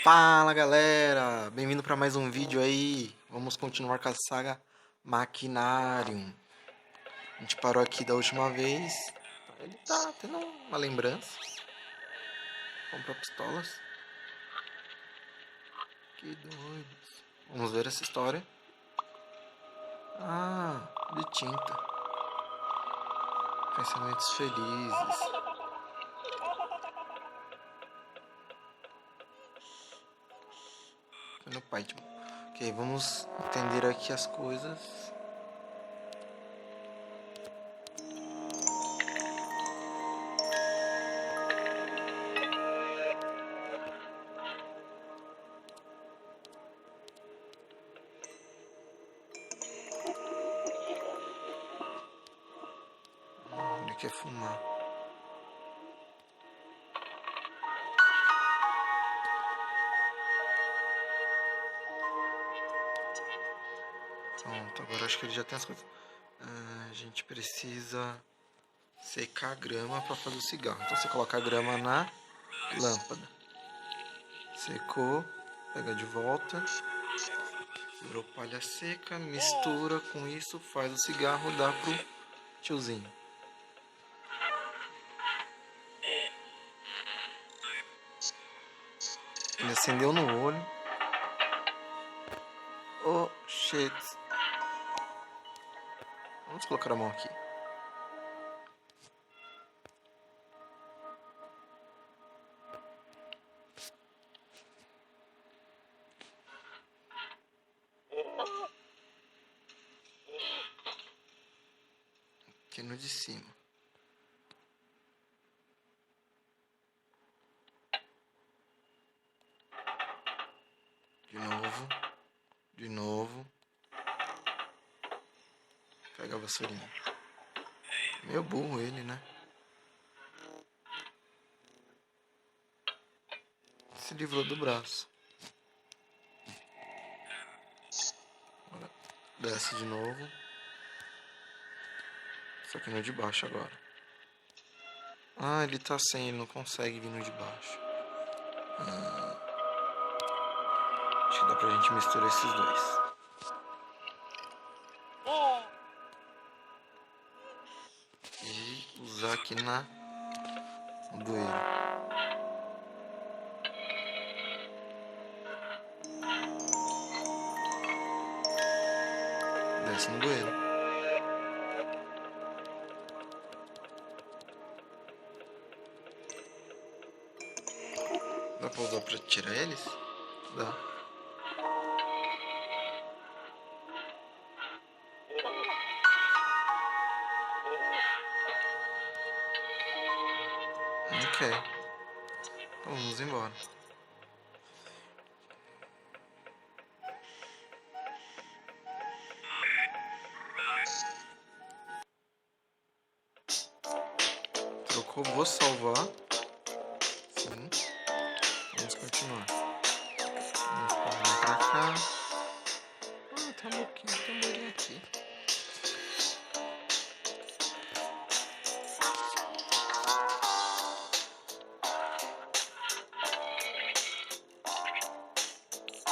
Fala galera, bem-vindo para mais um vídeo aí. Vamos continuar com a saga Machinarium. A gente parou aqui da última vez. Ele tá tendo uma lembrança. Comprou pistolas. Que doido. Vamos ver essa história. Ah, de tinta. Pensamentos felizes. No Python. Ok, vamos entender aqui as coisas. Ele quer fumar. Pronto, agora acho que ele já tem as coisas. A gente precisa secar a grama para fazer o cigarro. Então você coloca a grama na lâmpada. Secou, pega de volta. Virou palha seca, mistura com isso, faz o cigarro, dá pro tiozinho. Ele acendeu no olho. Oh, shit. Vamos colocar a mão aqui. Aqui no de cima. De novo. De novo. Pega a vassourinha. Meio burro ele, né? Se livrou do braço. Agora desce de novo. Só que no de baixo agora. Ah, ele tá sem, ele não consegue vir no de baixo. Acho que dá pra gente misturar esses dois. E usar aqui no bueiro. Desce no bueiro. Dá pra usar pra tirar eles? Dá. Ok. Então vamos embora. Trocou, vou salvar. Sim. Vamos continuar. Vamos pra cá. Ah, tem um pouquinho, tem um bolinho aqui.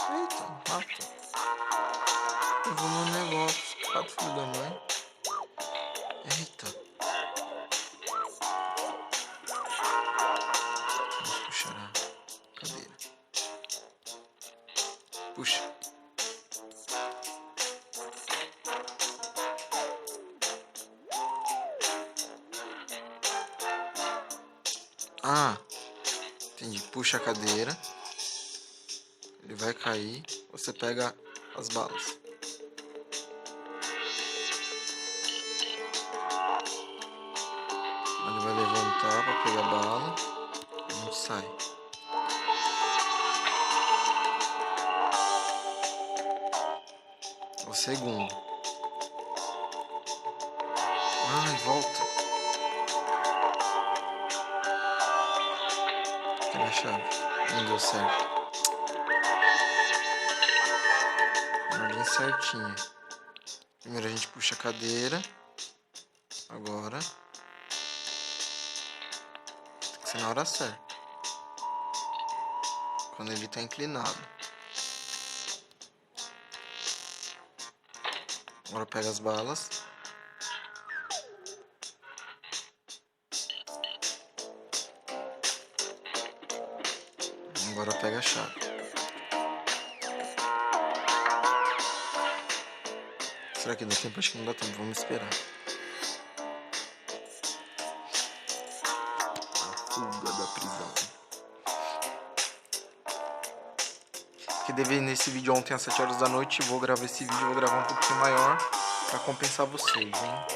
Eita, um rato. Eu vou no negócio. Rato filho da mãe. Eita. Vamos puxar a cadeira. Puxa. Ah, entendi. Puxa a cadeira. Ele vai cair. Você pega as balas. Ele vai levantar para pegar a bala. E a gente sai. O segundo. Ai, volta. Cadê a chave? Não deu certo. Ordem certinha. Primeiro a gente puxa a cadeira. Agora. Tem que ser na hora certa. quando ele está inclinado. Agora pega as balas. Agora pega a chave. Será que dá tempo? Acho que não dá tempo, vamos esperar. A fuga da prisão. Que devia nesse vídeo ontem às 7 horas da noite. Vou gravar esse vídeo, vou gravar um pouquinho maior pra compensar vocês, hein?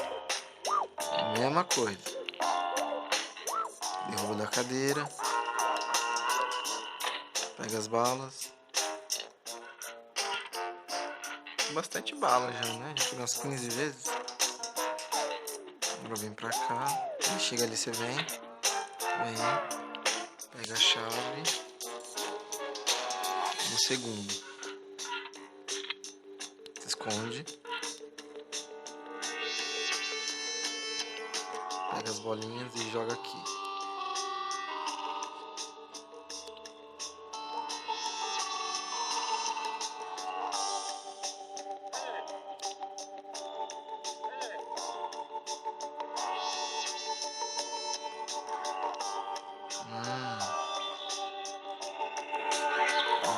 Mesma coisa. Derruba da cadeira. Pega as balas. Bastante bala já, né? Já pegou umas 15 vezes. Agora vem pra cá. Quando chega ali, você vem. Pega a chave. No segundo. Se esconde. Pega as bolinhas e joga aqui.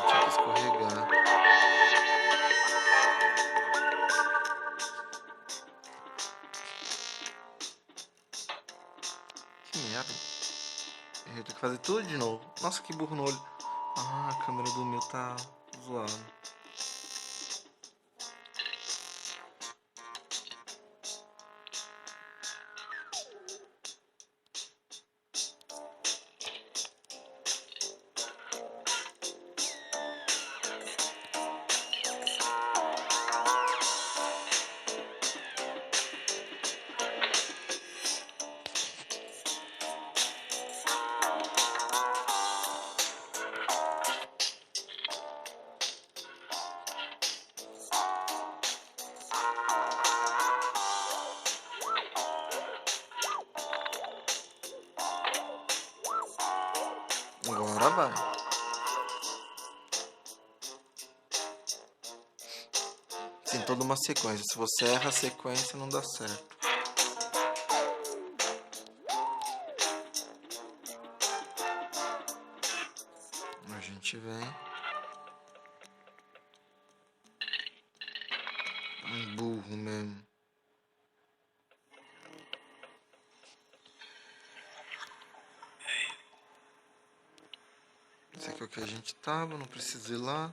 Tinha que escorregar. Que merda. Eu tenho que fazer tudo de novo. Nossa, que burro no olho. Ah, a câmera do meu tá zoada. Agora vai. Tem toda uma sequência. Se você erra a sequência, não dá certo. A gente vem. Um burro mesmo. Esse aqui é o que a gente tava, não precisa ir lá.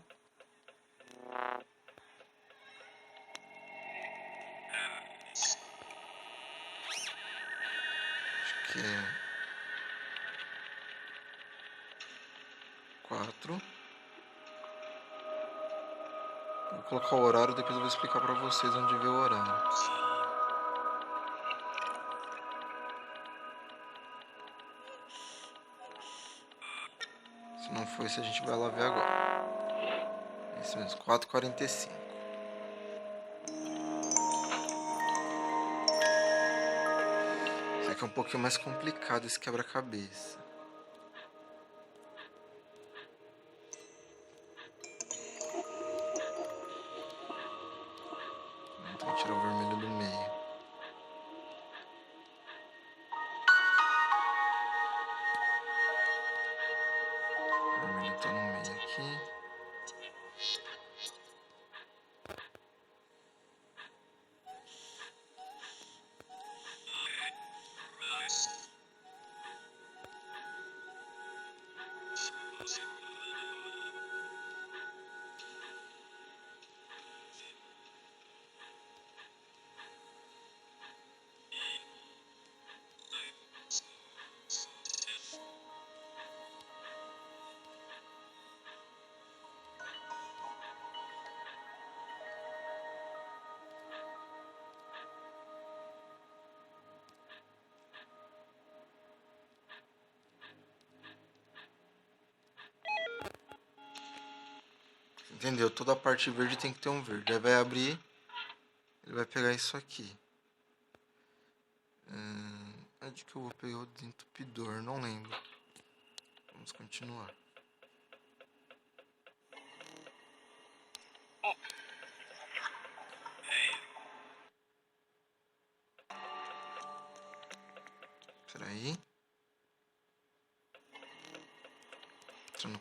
Acho que é 4. Vou colocar o horário, depois eu vou explicar pra vocês onde vê o horário. Se não for isso, a gente vai lá ver agora. É isso mesmo, 4h45. Isso aqui é um pouquinho mais complicado, esse quebra-cabeça. Então, tirar o vermelho do meio. O vermelho tá no meio aqui. Entendeu? Toda a parte verde tem que ter um verde. Aí vai abrir, ele vai pegar isso aqui. Onde que eu vou pegar o desentupidor? Não lembro. Vamos continuar. Peraí. Entra no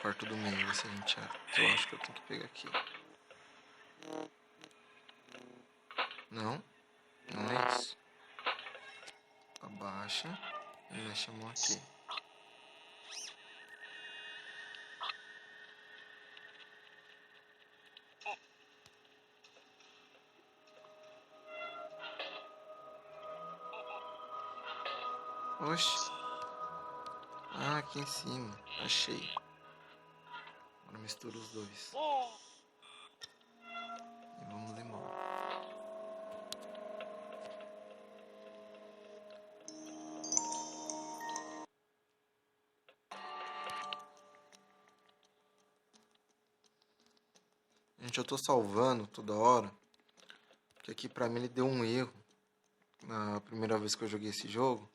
quarto do meio, ver se a gente acha. Eu acho que eu tenho que pegar aqui. Não. Não é isso. Abaixa e mexe a mão aqui. Oxe. Ah, aqui em cima. Achei. Agora mistura os dois. E vamos embora. Gente, eu tô salvando toda hora. Porque aqui pra mim ele deu um erro. Na primeira vez que eu joguei esse jogo.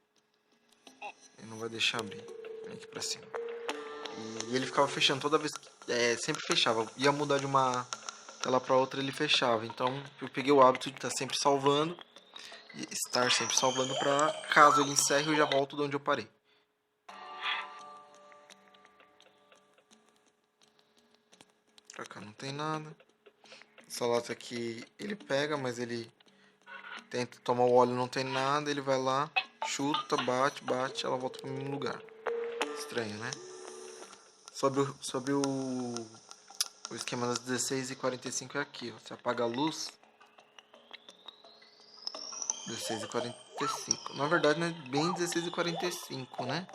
Ele não vai deixar abrir. Vem aqui pra cima. E ele ficava fechando toda vez que... sempre fechava. Ia mudar de uma tela pra outra, ele fechava. Então eu peguei o hábito de estar sempre salvando. E estar sempre salvando pra caso ele encerre eu já volto de onde eu parei. Pra cá não tem nada. Essa lata aqui ele pega, mas ele tenta tomar o óleo, não tem nada. Ele vai lá, chuta, bate, bate, ela volta pro mesmo lugar. Estranho, né? Sobre o esquema das 16h45 é aqui, ó. Você apaga a luz. 16h45. Na verdade não é bem 16h45, né?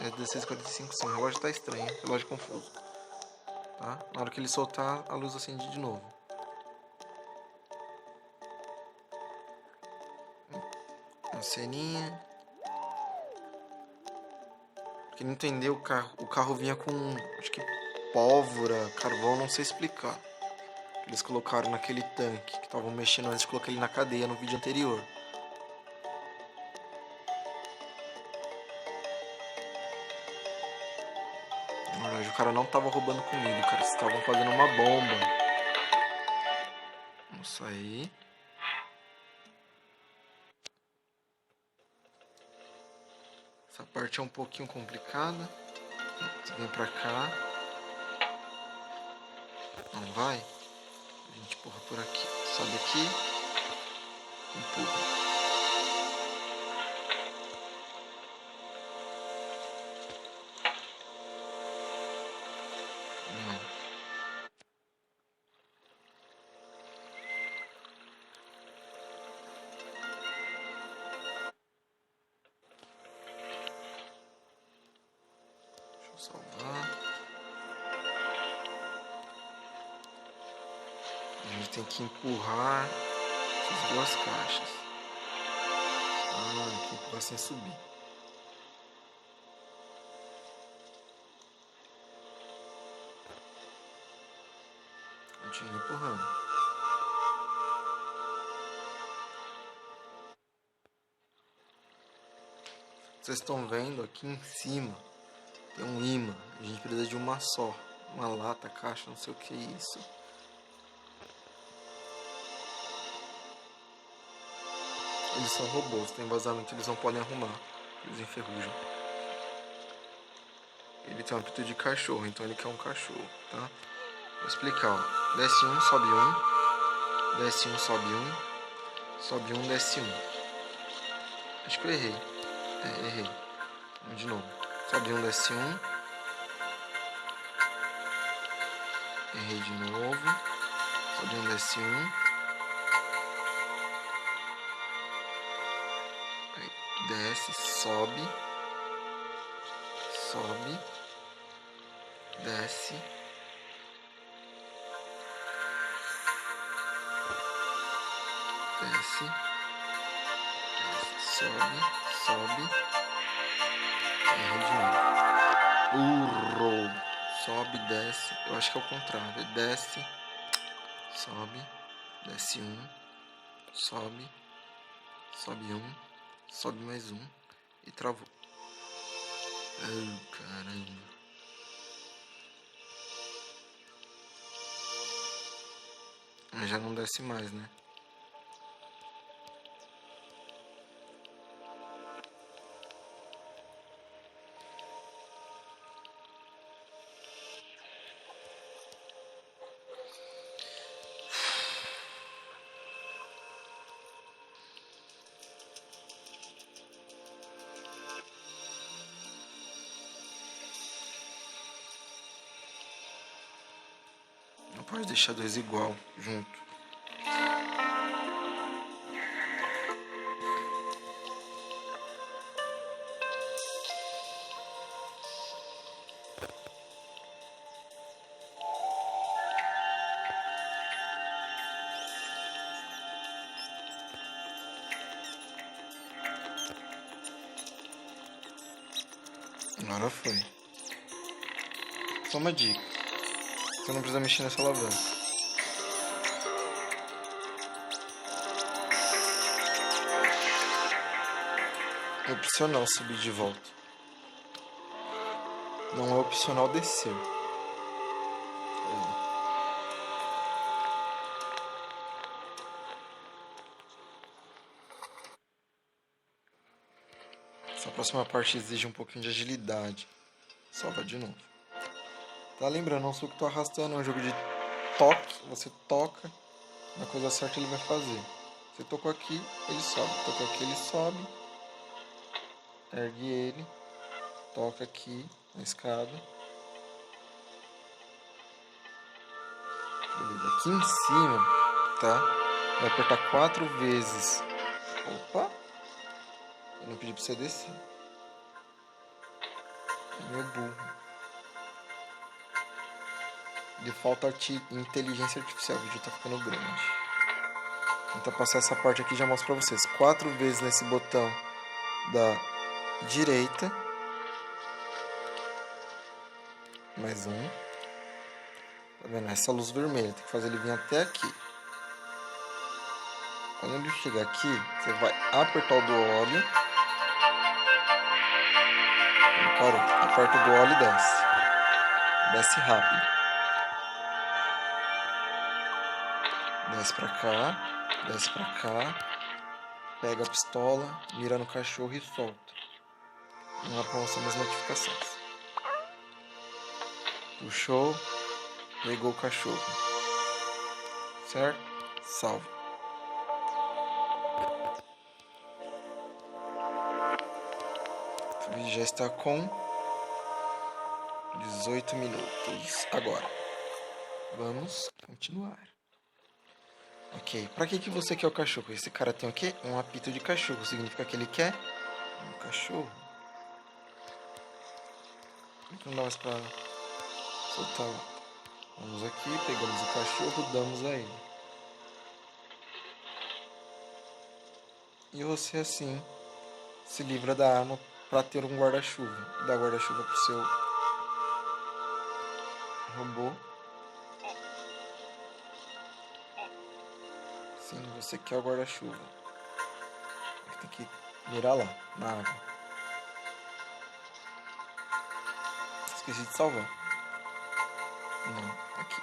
É 16h45 sim. O relógio tá estranho, o relógio confuso. Tá? Na hora que ele soltar, a luz acende de novo. Uma ceninha. Quem não entendeu, o carro vinha com, acho que pólvora, carvão, não sei explicar. Eles colocaram naquele tanque que estavam mexendo antes de colocar ele na cadeia no vídeo anterior. Na verdade, o cara não tava roubando comida, cara. Eles estavam fazendo uma bomba. Vamos sair. Essa parte é um pouquinho complicada. Você vem pra cá. Não vai. A gente empurra por aqui. Sobe aqui. Empurra. Não. Deixa eu salvar. A gente tem que empurrar essas duas caixas. Ah, tem que empurrar sem subir. Continua empurrando. Vocês estão vendo aqui em cima tem um imã. A gente precisa de uma só. Uma lata, caixa, não sei o que é isso. Eles são robôs, tem vazamento, eles não podem arrumar. Eles enferrujam. Ele tem uma aptitude de cachorro, então ele quer um cachorro, tá? Vou explicar, ó. Desce um, sobe um. Desce um, sobe um. Sobe um, desce um. Acho que eu errei. Errei. Vamos de novo. Sobe um, desce um. Errei de novo. Sobe um, desce um. Aí, desce, sobe. Sobe. Desce. Desce. Sobe. Sobe. Errei de novo. Burro. Sobe, desce. Eu acho que é o contrário. Desce. Sobe. Desce um. Sobe. Sobe um. Sobe mais um. E travou. Ai, caramba. já não desce mais, né? Não pode deixar dois igual junto. Agora foi. Só uma dica. Você não precisa mexer nessa alavanca. É opcional subir de volta. Não é opcional descer. Essa próxima parte exige um pouquinho de agilidade. Salva de novo. Tá lembrando, não sou o que tô arrastando, é um jogo de toque. Você toca, na coisa certa ele vai fazer. Você tocou aqui, ele sobe. Tocou aqui, ele sobe. Ergue ele. Toca aqui na escada. Beleza. Aqui em cima, tá? Vai apertar 4 vezes. Opa! Eu não pedi pra você descer. É meu burro. De falta inteligência artificial. O vídeo tá ficando grande. Vou tentar passar essa parte aqui e já mostro pra vocês. 4 vezes nesse botão da direita. Mais um. Tá vendo? Essa luz vermelha. Tem que fazer ele vir até aqui. Quando ele chegar aqui, você vai apertar o do óleo. Ele parou. Aperta o do óleo e desce. Desce rápido. Desce pra cá. Desce pra cá. Pega a pistola, mira no cachorro e solta. Não aponta as notificações. Puxou. Pegou o cachorro. Certo? Salva. O vídeo já está com 18 minutos. Agora, vamos continuar. Ok, pra que você quer o cachorro? Esse cara tem o quê? Um apito de cachorro. Significa que ele quer um cachorro. Não dá mais pra soltar. Vamos aqui, pegamos o cachorro, damos a ele. E você assim se livra da arma para ter um guarda-chuva. Dá guarda-chuva pro seu robô. Sim, você quer o guarda-chuva. Tem que mirar lá, na água. Esqueci de salvar. Não, aqui.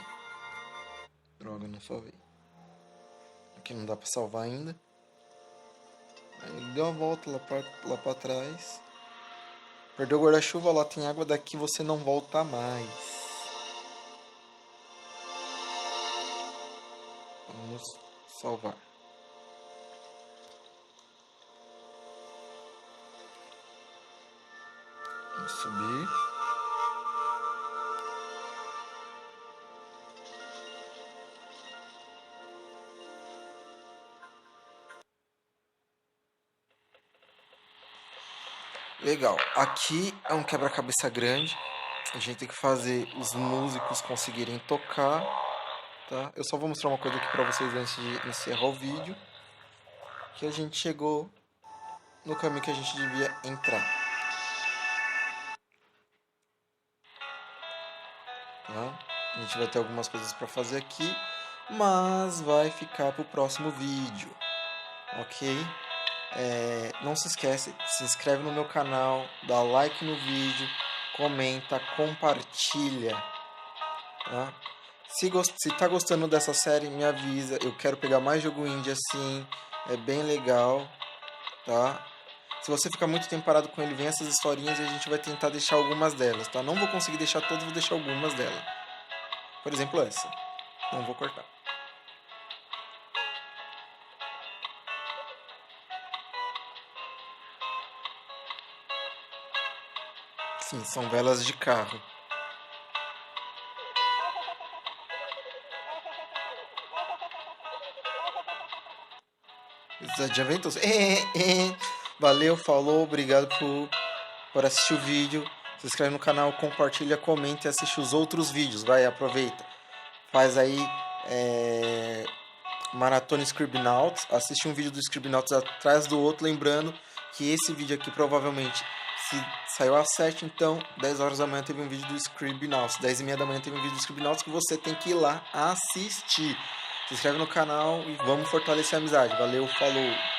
Droga, não salvei. Aqui não dá pra salvar ainda. Aí ele deu uma volta lá pra trás. Perdeu o guarda-chuva, lá tem água, daqui você não volta mais. Vamos salvar. Vamos subir. Legal. Aqui é um quebra-cabeça grande. A gente tem que fazer os músicos conseguirem tocar, tá? Eu só vou mostrar uma coisa aqui pra vocês antes de encerrar o vídeo. Que a gente chegou no caminho que a gente devia entrar. Tá? A gente vai ter algumas coisas pra fazer aqui, mas vai ficar pro próximo vídeo, ok? Não se esquece, se inscreve no meu canal, dá like no vídeo, comenta, compartilha, tá? Se tá gostando dessa série, me avisa. Eu quero pegar mais jogo indie assim. É bem legal, tá? Se você ficar muito tempo parado com ele, vem essas historinhas e a gente vai tentar deixar algumas delas, tá? Não vou conseguir deixar todas, vou deixar algumas delas. Por exemplo, essa. Não vou cortar. Sim, são velas de carro. De aventuras. Valeu, falou, obrigado por assistir o vídeo. Se inscreve no canal, compartilha, comenta e assiste os outros vídeos. Vai, aproveita. Faz aí maratona Scribblenauts. Assiste um vídeo do Scribblenauts atrás do outro. Lembrando que esse vídeo aqui provavelmente se saiu às 7, então 10 horas da manhã teve um vídeo do Scribblenauts. 10 e meia da manhã teve um vídeo do Scribblenauts que você tem que ir lá assistir. Se inscreve no canal e vamos fortalecer a amizade. Valeu, falou!